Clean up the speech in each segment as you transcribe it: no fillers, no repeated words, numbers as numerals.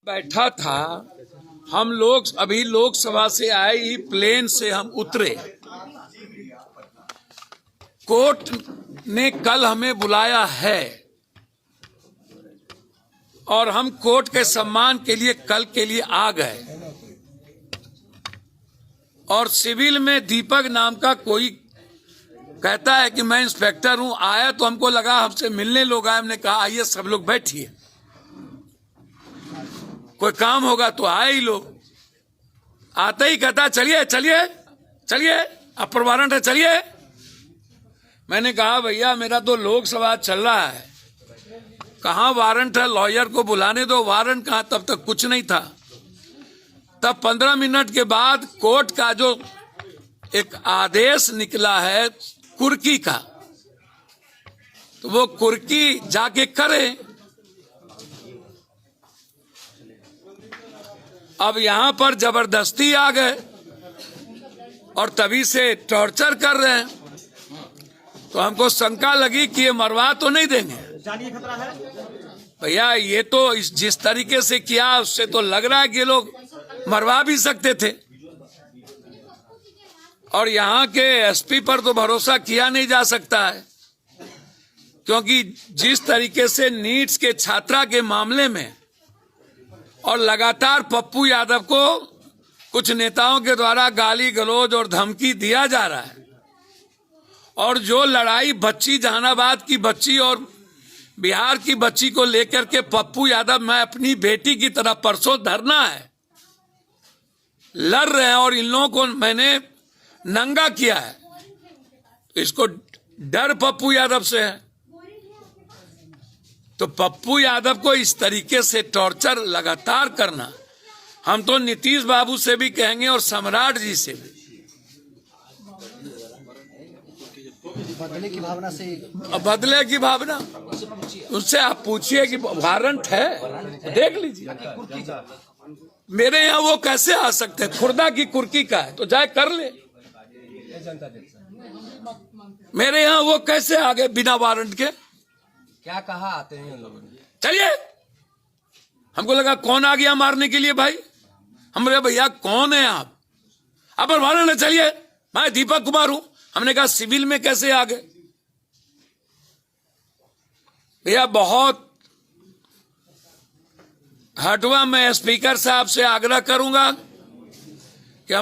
बैठा था। हम लोग अभी लोकसभा से आए ही प्लेन से हम उतरे। कोर्ट ने कल हमें बुलाया है और हम कोर्ट के सम्मान के लिए कल के लिए आ गए। और सिविल में दीपक नाम का कोई कहता है कि मैं इंस्पेक्टर हूं। आया तो हमको लगा हमसे मिलने लोग आए। हमने कहा आइए सब लोग बैठिए, कोई काम होगा तो आए ही लोग। आते ही कहता चलिए चलिए चलिए, अपर वारंट है चलिए। मैंने कहा भैया मेरा तो लोकसभा चल रहा है, कहाँ वारंट है, लॉयर को बुलाने दो। वारंट कहाँ, तब तक कुछ नहीं था। तब 15 मिनट के बाद कोर्ट का जो एक आदेश निकला है कुर्की का, तो वो कुर्की जाके करे। अब यहां पर जबरदस्ती आ गए और तभी से टॉर्चर कर रहे हैं। तो हमको शंका लगी कि ये मरवा तो नहीं देंगे। जानी खतरा है भैया, ये तो जिस तरीके से किया उससे तो लग रहा है कि ये लोग मरवा भी सकते थे। और यहाँ के एसपी पर तो भरोसा किया नहीं जा सकता है, क्योंकि जिस तरीके से नीट्स के छात्रा के मामले में और लगातार पप्पू यादव को कुछ नेताओं के द्वारा गाली गलौज और धमकी दिया जा रहा है, और जो लड़ाई बच्ची जहानाबाद की बच्ची और बिहार की बच्ची को लेकर के पप्पू यादव, मैं अपनी बेटी की तरह परसों धरना है लड़ रहे हैं और इन लोगों को मैंने नंगा किया है। इसको डर पप्पू यादव से है। तो पप्पू यादव को इस तरीके से टॉर्चर लगातार करना, हम तो नीतीश बाबू से भी कहेंगे और सम्राट जी से भी। बदले की भावना से, बदले की भावना उससे आप पूछिए कि वारंट है, देख लीजिए। मेरे यहाँ वो कैसे आ सकते हैं? खुर्दा की कुर्की का है तो जाए कर ले। मेरे यहाँ वो कैसे आ गए बिना वारंट के? क्या कहा आते हैं लोगों ने? चलिए, हमको लगा कौन आ गया मारने के लिए भाई। हम बोले भैया कौन है आप? अपर वारंट है चलिए, मैं दीपक कुमार हूं। हमने कहा सिविल में कैसे आ गए? भैया बहुत हटवा। मैं स्पीकर साहब से आग्रह करूंगा कि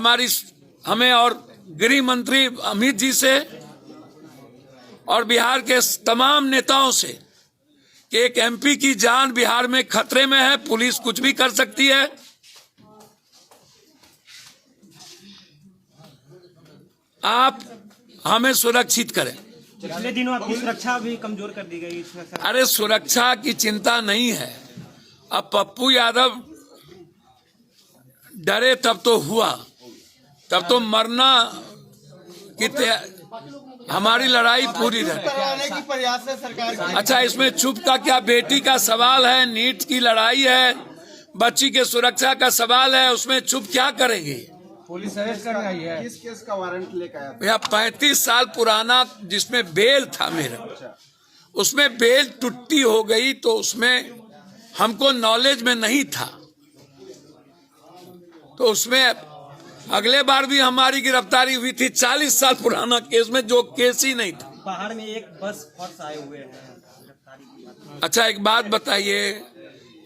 हमें और गृह मंत्री अमित जी से और बिहार के तमाम नेताओं से कि एक एमपी की जान बिहार में खतरे में है, पुलिस कुछ भी कर सकती है। आप हमें सुरक्षित करें। पिछले दिनों आपकी सुरक्षा भी कमजोर कर दी गई। अरे सुरक्षा की चिंता नहीं है। अब पप्पू यादव डरे तब तो हुआ, तब तो मरना की हमारी लड़ाई पूरी रहे। प्रयास है सरकार। अच्छा, इसमें चुप का क्या? बेटी का सवाल है, नीट की लड़ाई है, बच्ची के सुरक्षा का सवाल है, उसमें चुप क्या करेंगे? पुलिस अरेस्ट करने आई है। किस केस का वारंट लेकर आया? भैया 35 साल पुराना जिसमें बेल था मेरा, उसमें बेल टुट्टी हो गई तो उसमें हमको नॉलेज में नहीं था। तो उसमें अगले बार भी हमारी गिरफ्तारी हुई थी 40 साल पुराना केस में, जो केस ही नहीं था। बाहर में एक बस फोर्स आए हुए हैं। अच्छा एक बात बताइए,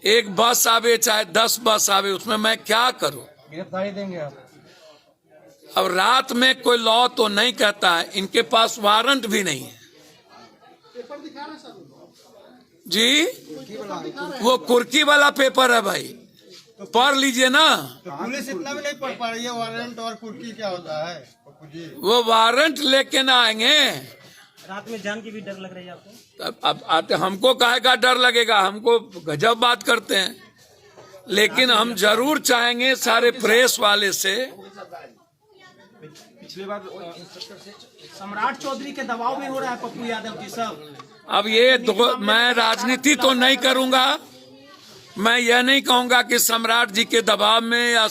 एक बस आवे चाहे 10 बस आवे, उसमें मैं क्या करूं? गिरफ्तारी देंगे आप? अब रात में कोई लॉ तो नहीं कहता है, इनके पास वारंट भी नहीं है जी। वो कुर्की वाला पेपर है भाई, पढ़ लीजिए ना। तो पुलिस इतना भी नहीं पढ़ पा रही है वारंट और कुर्की क्या होता है? वो वारंट लेके ना आएंगे। रात में जान की भी डर लग रही है आपको? अब आते हमको काहे का डर लगेगा? हमको गजब बात करते हैं। लेकिन हम जरूर चाहेंगे सारे प्रेस वाले से। पिछली बार सम्राट चौधरी के दबाव में हो रहा है पप्पू यादव जी सब। अब ये मैं राजनीति तो नहीं करूंगा। मैं यह नहीं कहूंगा कि सम्राट जी के दबाव में या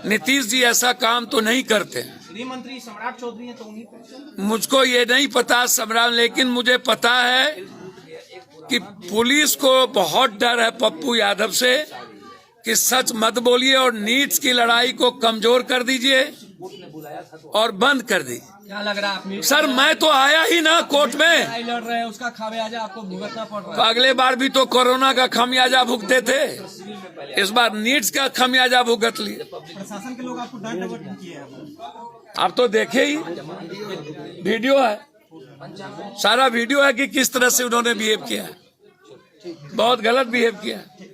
नीतीश जी ऐसा काम तो नहीं करते। गृह मंत्री सम्राट चौधरी हैं तो उन्हीं पर। मुझको ये नहीं पता सम्राट, लेकिन मुझे पता है कि पुलिस को बहुत डर है पप्पू यादव से। कि सच मत बोलिए और नीट्स की लड़ाई को कमजोर कर दीजिए और बंद कर दी। क्या लग रहा है आप सर मैं तो आया ही ना कोर्ट में, लड़ाई लड़ रहे हैं, उसका खामियाजा आपको भुगतना पड़ तो रहा है। अगले बार भी तो कोरोना का खामियाजा भुगते थे, इस बार नीट्स का खामियाजा भुगत लिए। प्रशासन के लोग आपको डांट डपट किए हैं। आप तो देखे ही, वीडियो है, सारा वीडियो है कि किस तरह से उन्होंने बिहेव किया है, बहुत गलत बिहेव किया है।